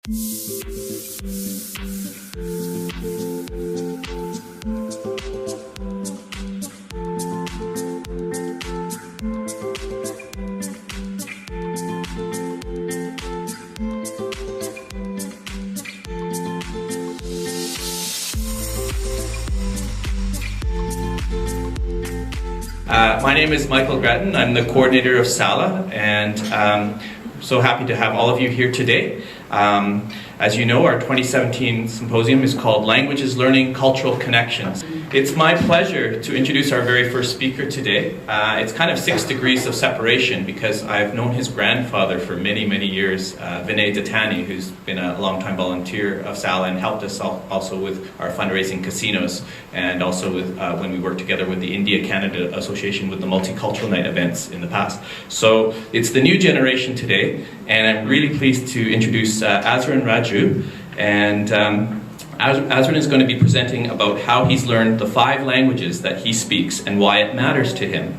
My name is Michael Grattan. I'm the coordinator of SAHLA, and so happy to have all of you here today. As you know, our 2017 symposium is called Languages Learning Cultural Connections. It's my pleasure to introduce our very first speaker today. It's kind of 6 degrees of separation because I've known his grandfather for many, many years, Vinay Dattani, who's been a longtime volunteer of SAHLA and helped us also with our fundraising casinos, and also with when we worked together with the India-Canada Association with the Multicultural Night events in the past. So it's the new generation today, and I'm really pleased to introduce Azren Raju. And Azren is going to be presenting about how he's learned the 5 languages that he speaks and why it matters to him.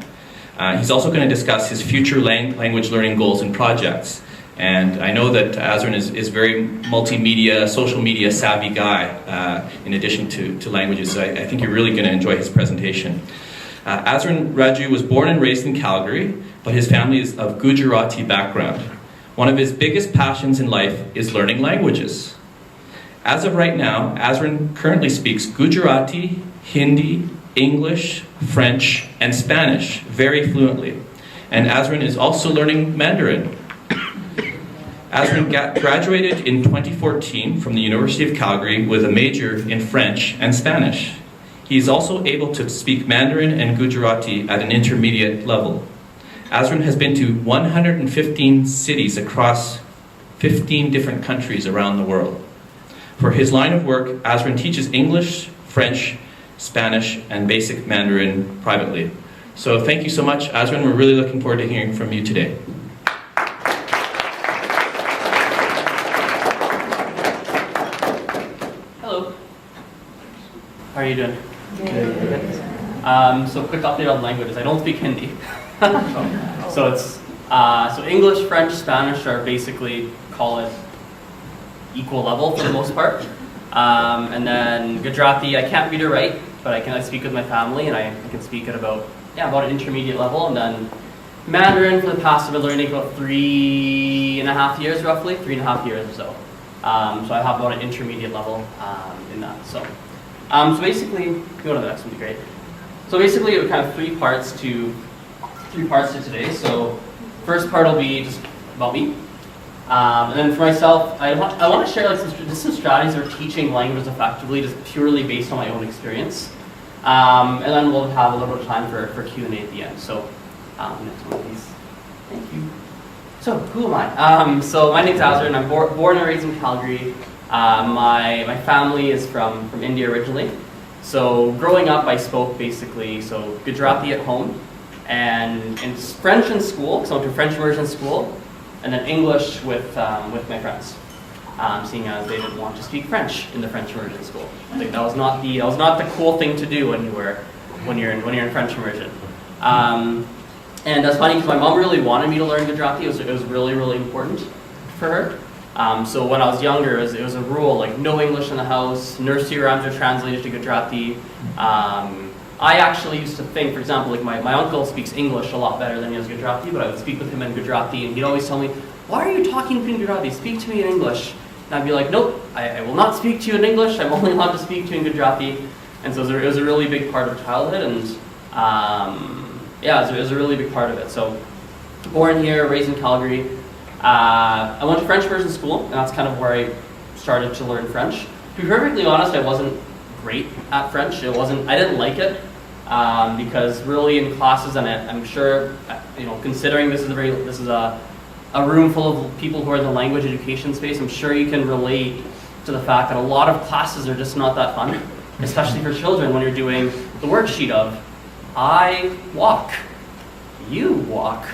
He's also going to discuss his future language learning goals and projects. And I know that Azren is very multimedia, social media savvy guy in addition to languages, so I think you're really going to enjoy his presentation. Azren Raju was born and raised in Calgary, but his family is of Gujarati background. One of his biggest passions in life is learning languages. As of right now, Azren currently speaks Gujarati, Hindi, English, French, and Spanish very fluently. And Azren is also learning Mandarin. Azren graduated in 2014 from the University of Calgary with a major in French and Spanish. He is also able to speak Mandarin and Gujarati at an intermediate level. Azren has been to 115 cities across 15 different countries around the world. For his line of work, Azren teaches English, French, Spanish, and basic Mandarin privately. So thank you so much, Azren. We're really looking forward to hearing from you today. Hello. How are you doing? Good. So quick update on languages. I don't speak Hindi. So it's so English, French, Spanish are basically, call it equal level for the most part. And then Gujarati, I can't read or write, but I speak with my family, and I can speak at about an intermediate level. And then Mandarin for the past, I've been learning about 3.5 years roughly, 3.5 years or so. So I have about an intermediate level in that. So basically, go to the next one, would be great. So basically, it kind of three parts to today. So first part will be just about me, and then for myself, I want to share like some strategies for teaching languages effectively, just purely based on my own experience, and then we'll have a little bit of time for Q&A at the end. So next one, please. Thank you. So who am I? So my name's Azren. I'm born and raised in Calgary. My family is from India originally. So growing up, I spoke basically Gujarati at home, and French in school, so I went to French immersion school, and then English with my friends, seeing as they didn't want to speak French in the French immersion school. I think that was not the cool thing to do when you're in French immersion. And that's funny because my mom really wanted me to learn Gujarati. It was really, really important for her. So when I was younger, it was a rule, like no English in the house, nursery rhymes are translated to Gujarati. I actually used to think, for example, like my uncle speaks English a lot better than he does Gujarati, but I would speak with him in Gujarati, and he'd always tell me, "Why are you talking to me in Gujarati? Speak to me in English." And I'd be like, "Nope, I will not speak to you in English. I'm only allowed to speak to you in Gujarati." And so it was a really big part of childhood, and it was a really big part of it. So born here, raised in Calgary. I went to French immersion school, and that's kind of where I started to learn French. To be perfectly honest, I wasn't great at French. I didn't like it because really in classes, and I'm sure, considering this is a room full of people who are in the language education space, I'm sure you can relate to the fact that a lot of classes are just not that fun, especially for children when you're doing the worksheet of, I walk, you walk,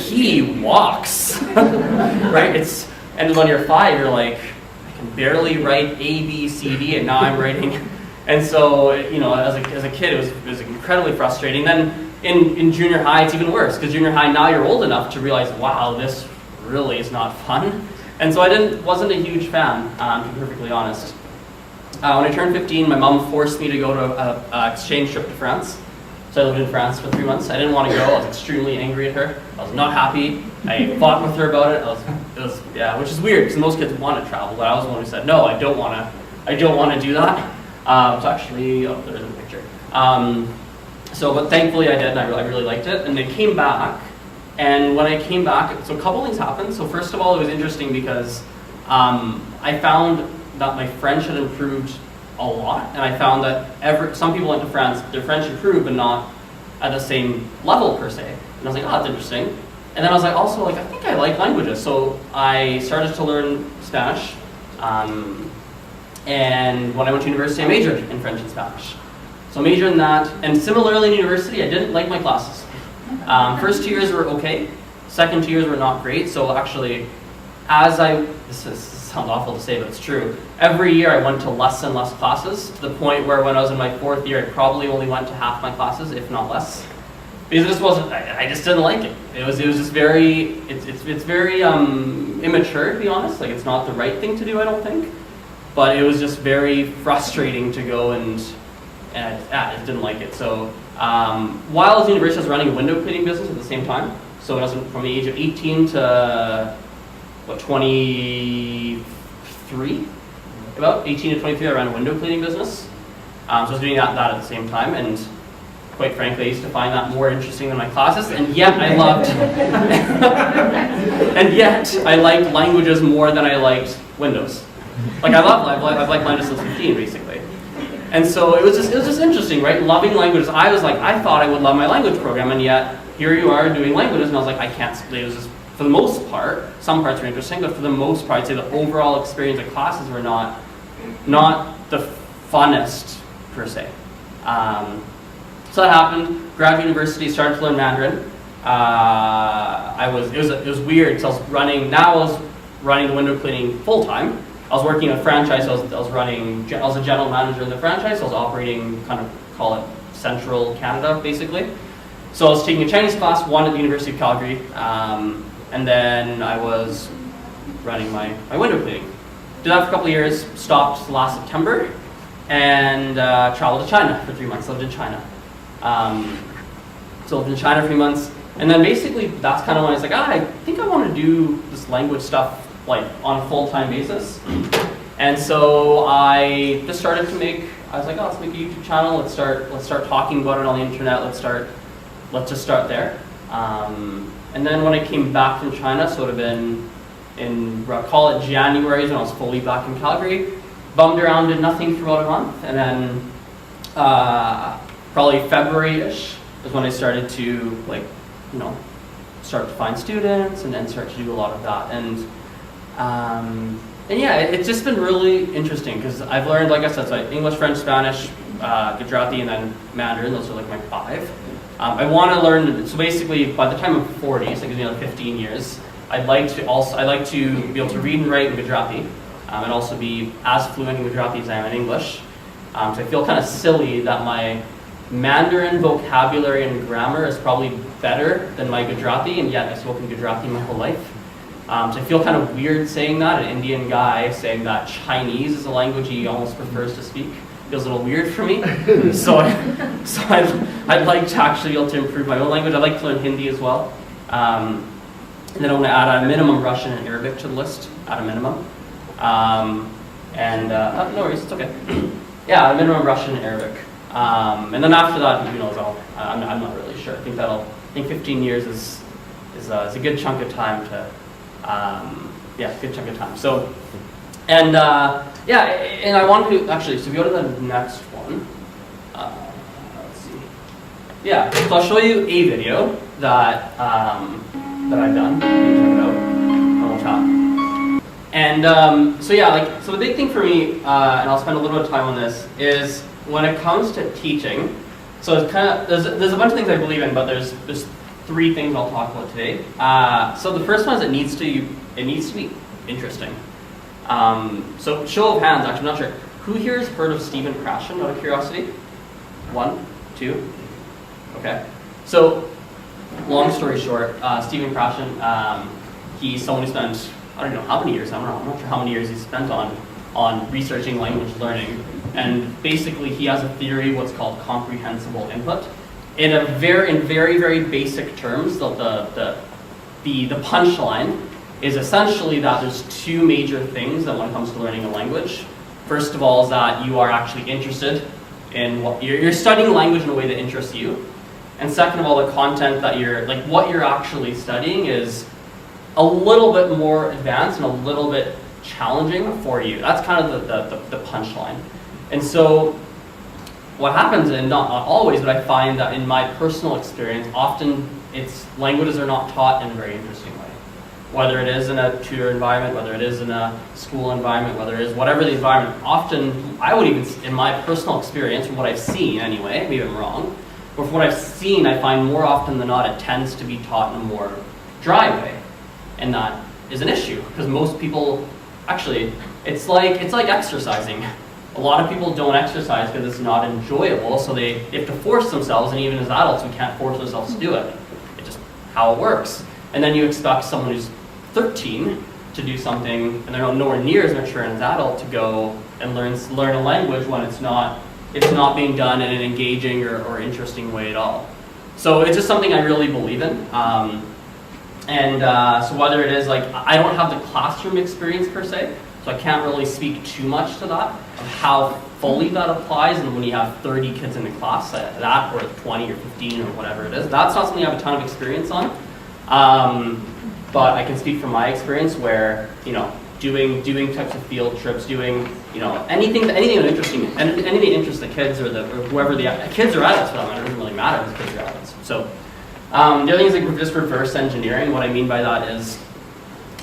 he walks, right? And when you're 5, you're like, I can barely write A, B, C, D, and now I'm writing. And so, as a kid, it was incredibly frustrating. Then in junior high, it's even worse, because junior high, now you're old enough to realize, wow, this really is not fun. And so I wasn't a huge fan, to be perfectly honest. When I turned 15, my mom forced me to go to an exchange trip to France. So I lived in France for 3 months. I didn't want to go. I was extremely angry at her. I was not happy. I fought with her about it. Which is weird because most kids want to travel, but I was the one who said, no, I don't want to do that. So actually, there's a picture. But thankfully I did, and I really liked it. And I came back, and when I came back, so a couple things happened. So first of all, it was interesting because I found that my French had improved a lot, and I found that some people went to France, their French improved, but not at the same level per se. And I was like, oh, that's interesting. And then I was like, also, I think I like languages, so I started to learn Spanish. And when I went to university, I majored in French and Spanish. So I majored in that, and similarly in university, I didn't like my classes. First 2 years were okay, second 2 years were not great. So actually, this sounds awful to say, but it's true. Every year I went to less and less classes, to the point where when I was in my 4th year, I probably only went to half my classes, if not less. Because it just wasn't, I just didn't like it. It was just very, it's very immature, to be honest. It's not the right thing to do, I don't think. But it was just very frustrating to go and I just didn't like it. So while I was in university, I was running a window cleaning business at the same time. So when I was from the age of 18 to 23, about 18 to 23, I ran a window cleaning business. So I was doing that at the same time, and quite frankly, I used to find that more interesting than my classes, and yet I loved, I liked languages more than I liked Windows. I've liked languages since 15, basically. And so it was just interesting, right? Loving languages. I thought I would love my language program, and yet here you are doing languages, and I was like, I can't. It was just, for the most part, some parts were interesting, but for the most part, I'd say the overall experience of classes were not the funnest per se. So that happened. Graduate university, started to learn Mandarin. It was weird. So I was running the window cleaning full time. I was working in a franchise. I was a general manager in the franchise. So I was operating, kind of call it central Canada, basically. So I was taking a Chinese class, one at the University of Calgary, and then I was running my window cleaning. Did that for a couple of years. Stopped last September, and traveled to China for 3 months. Lived in China. So lived in China for 3 months, and then basically that's kind of when I was like, I think I want to do this language stuff on a full-time basis. And so I just started to let's make a YouTube channel. Let's start talking about it on the internet. Let's just start there. And then when I came back from China, so it would have been call it January, when I was fully back in Calgary. Bummed around, did nothing for about a month, and then probably February-ish is when I started to start to find students and then start to do a lot of that. And yeah, it's just been really interesting because I've learned, like I said, so English, French, Spanish, Gujarati, and then Mandarin. Those are my 5. I want to learn. So basically, by the time I'm 40, so it gives me 15 years. I'd like to be able to read and write in Gujarati, and also be as fluent in Gujarati as I am in English. So I feel kind of silly that my Mandarin vocabulary and grammar is probably better than my Gujarati, and yet I've spoken Gujarati my whole life. So I feel kind of weird saying that, an Indian guy saying that Chinese is a language he almost prefers to speak. Feels a little weird for me. So I'd like to actually be able to improve my own language. I'd like to learn Hindi as well. And then I want to add a minimum Russian and Arabic to the list, at a minimum. No worries, it's okay. Yeah, a minimum Russian and Arabic. And then after that, who knows? I'm not really sure. I think 15 years is a good chunk of time to. Good chunk of time. So, and I want to actually. So if you go to the next one, let's see. Yeah, so I'll show you a video that I've done. You can check it out, and we'll chat. And so the big thing for me, and I'll spend a little bit of time on this, is when it comes to teaching. So it's kind of there's a bunch of things I believe in, but there's 3 things I'll talk about today. So the first one is it needs to be interesting. So show of hands, actually, I'm not sure. Who here has heard of Stephen Krashen, out of curiosity? 1, 2? Okay. So, long story short, Stephen Krashen, he's someone who spent I don't know how many years, I'm not sure how many years he spent on researching language learning. And basically he has a theory, what's called comprehensible input. In very, very basic terms, the punchline is essentially that there's two major things that when it comes to learning a language. First of all is that you are actually interested in what you're studying language in a way that interests you. And second of all, the content that what you're actually studying is a little bit more advanced and a little bit challenging for you. That's kind of the punchline. And so what happens, and not always, but I find that in my personal experience, often languages are not taught in a very interesting way. Whether it is in a tutor environment, whether it is in a school environment, whether it is whatever the environment, often, I would even, in my personal experience, from what I've seen anyway, maybe I'm wrong, but from what I've seen, I find more often than not it tends to be taught in a more dry way. And that is an issue, because most people, actually, it's like exercising. A lot of people don't exercise because it's not enjoyable, so they have to force themselves, and even as adults, we can't force ourselves to do it. It's just how it works. And then you expect someone who's 13 to do something, and they're nowhere near as mature as an adult to go and learn a language when it's not being done in an engaging or interesting way at all. So it's just something I really believe in. So whether it is I don't have the classroom experience per se, so I can't really speak too much to that, of how fully that applies, and when you have 30 kids in the class, that or 20 or 15 or whatever it is, that's not something I have a ton of experience on. But I can speak from my experience where, doing types of field trips, doing, anything that interesting, anything that interests the kids or whoever the kids or adults for that matter, it doesn't really matter if it's kids or adults. So the other thing is just reverse engineering. What I mean by that is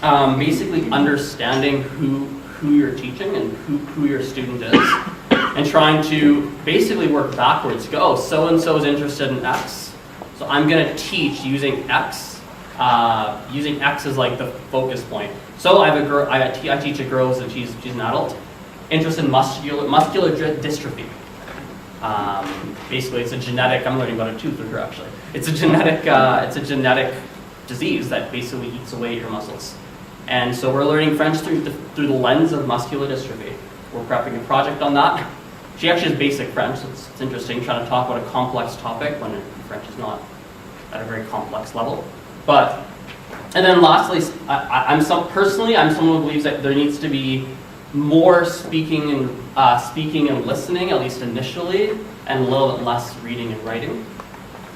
basically understanding who you're teaching and who your student is, and trying to basically work backwards. So-and-so is interested in X, so I'm going to teach using X. Using X as the focus point. So I have a girl. I teach a girl, so she's an adult, interested in muscular dystrophy. Basically, it's a genetic. I'm learning about a tooth with her actually. It's a genetic disease that basically eats away your muscles. And so we're learning French through the lens of muscular dystrophy. We're prepping a project on that. She actually has basic French, so it's interesting trying to talk about a complex topic when French is not at a very complex level. And then lastly, I'm someone who believes that there needs to be more speaking and listening, at least initially, and a little bit less reading and writing.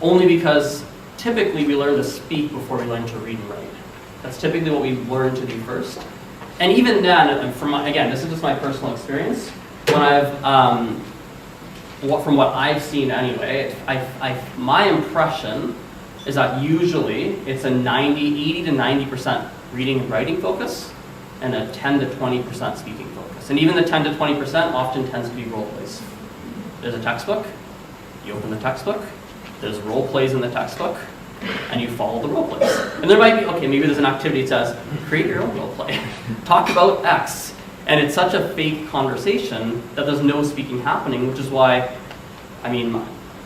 Only because typically we learn to speak before we learn to read and write. That's typically what we learn to do first. And even then, again, this is just my personal experience. When from what I've seen anyway, my impression is that usually it's a 80 to 90% reading and writing focus, and a 10 to 20% speaking focus. And even the 10 to 20% often tends to be role plays. There's a textbook, you open the textbook, there's role plays in the textbook, and you follow the role plays. And there might be, maybe there's an activity that says, create your own role play, talk about X. And it's such a fake conversation that there's no speaking happening, which is why,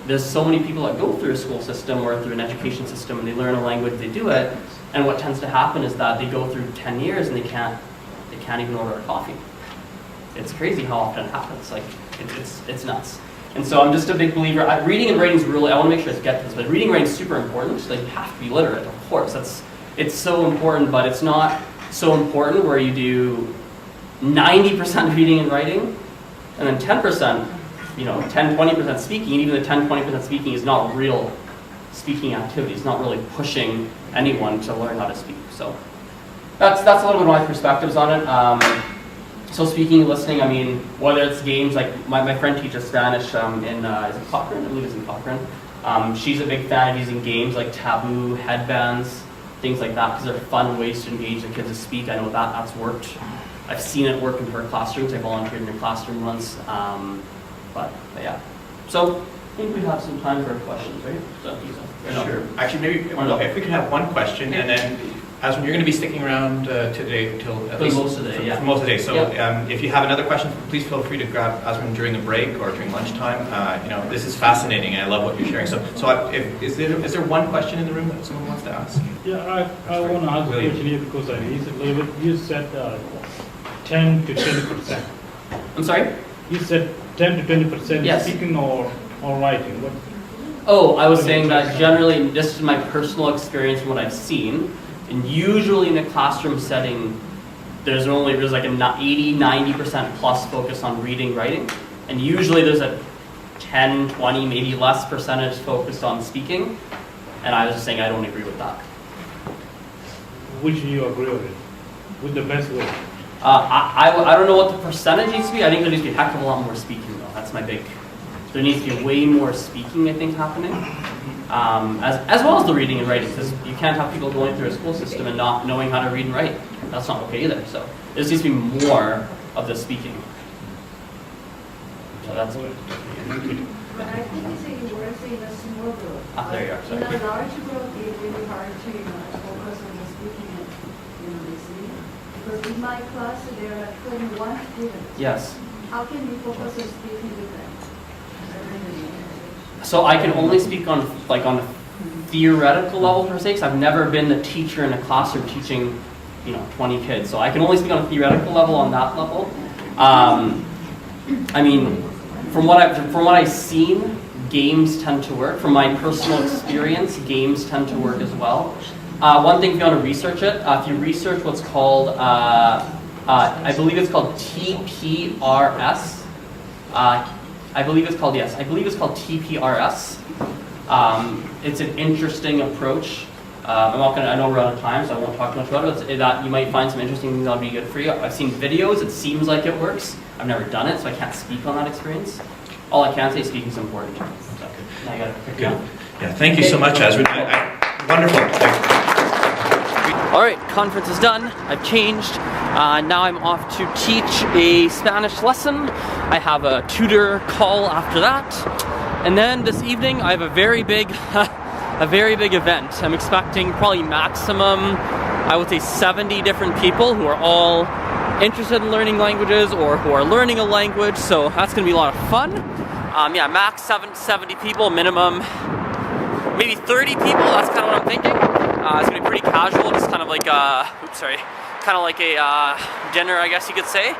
there's so many people that go through a school system or through an education system and they learn a language, they do it, and what tends to happen is that they go through 10 years and they can't even order a coffee. It's crazy how often it happens. It's nuts. And so I'm just a big believer. Reading and writing is really, I want to make sure I get this, but reading and writing is super important. You have to be literate, of course. It's so important, but it's not so important where you do 90% reading and writing and then 10%, 10-20% speaking, and even the 10-20% speaking is not real speaking activity. It's not really pushing anyone to learn how to speak. So that's a little bit of my perspectives on it. So speaking and listening, whether it's games, like my friend teaches Spanish is it Cochrane? I believe it's in Cochrane. She's a big fan of using games like Taboo, headbands, things like that, because they're fun ways to engage the kids to speak. I know that's worked. I've seen it work in her classrooms. I volunteered in her classroom once. But yeah. So I think we have some time for questions, right? Sure. Actually, maybe if we could have one question, and then Azren, you're going to be sticking around today till at least most of the day, yeah. for most of the day. So Yep. if you have another question, please feel free to grab Azren during a break or during lunchtime. This is fascinating, and I love what you're sharing. Is there one question in the room that someone wants to ask? Yeah, I want to ask a question here because I raised it a little bit. You said 10 to 20%. I'm sorry? You said 10 to 20% Yes. speaking or writing. What? Oh, I was saying that generally, this is my personal experience from what I've seen, and usually in a classroom setting, there's like an 80, 90% plus focus on reading, writing, and usually there's a 10, 20, maybe less percentage focused on speaking, and I was just saying I don't agree with that. Which you agree with? With the best way? I don't know what the percentage needs to be. I think there needs to be a heck of a lot more speaking though. That's my big. There needs to be way more speaking, I think, happening, as well as the reading and writing, because you can't have people going through a school system and not knowing how to read and write. That's not okay either. So there needs to be more of the speaking. So that's what. But I think it's a worse in a small group. There you are. In Sorry. a large group, it's really hard to focus on the speaking and listening. Because in my class, there are 21 students. Yes. How can we focus on speaking with them? So I can only speak on a theoretical level per se, because I've never been the teacher in a classroom teaching, 20 kids. So I can only speak on a theoretical level on that level. I mean, from what I've seen, games tend to work. From my personal experience, games tend to work as well. One thing, if you want to research it, if you research what's called, I believe it's called TPRS. I believe it's called TPRS. It's an interesting approach. I know we're out of time, so I won't talk too much about it. But that you might find some interesting things that'll be good for you. I've seen videos. It seems like it works. I've never done it, so I can't speak on that experience. All I can say is speaking is important. So, now I got to pick it up. Yeah, thank you so much, Azren. Wonderful. All right, conference is done. I've changed. Now I'm off to teach a Spanish lesson. I have a tutor call after that. And then this evening I have a very big event. I'm expecting probably maximum, I would say 70 different people who are all interested in learning languages or who are learning a language. So that's gonna be a lot of fun. Max 70 people, minimum maybe 30 people. That's kind of what I'm thinking. It's gonna be pretty casual, just kind of like a dinner, I guess you could say.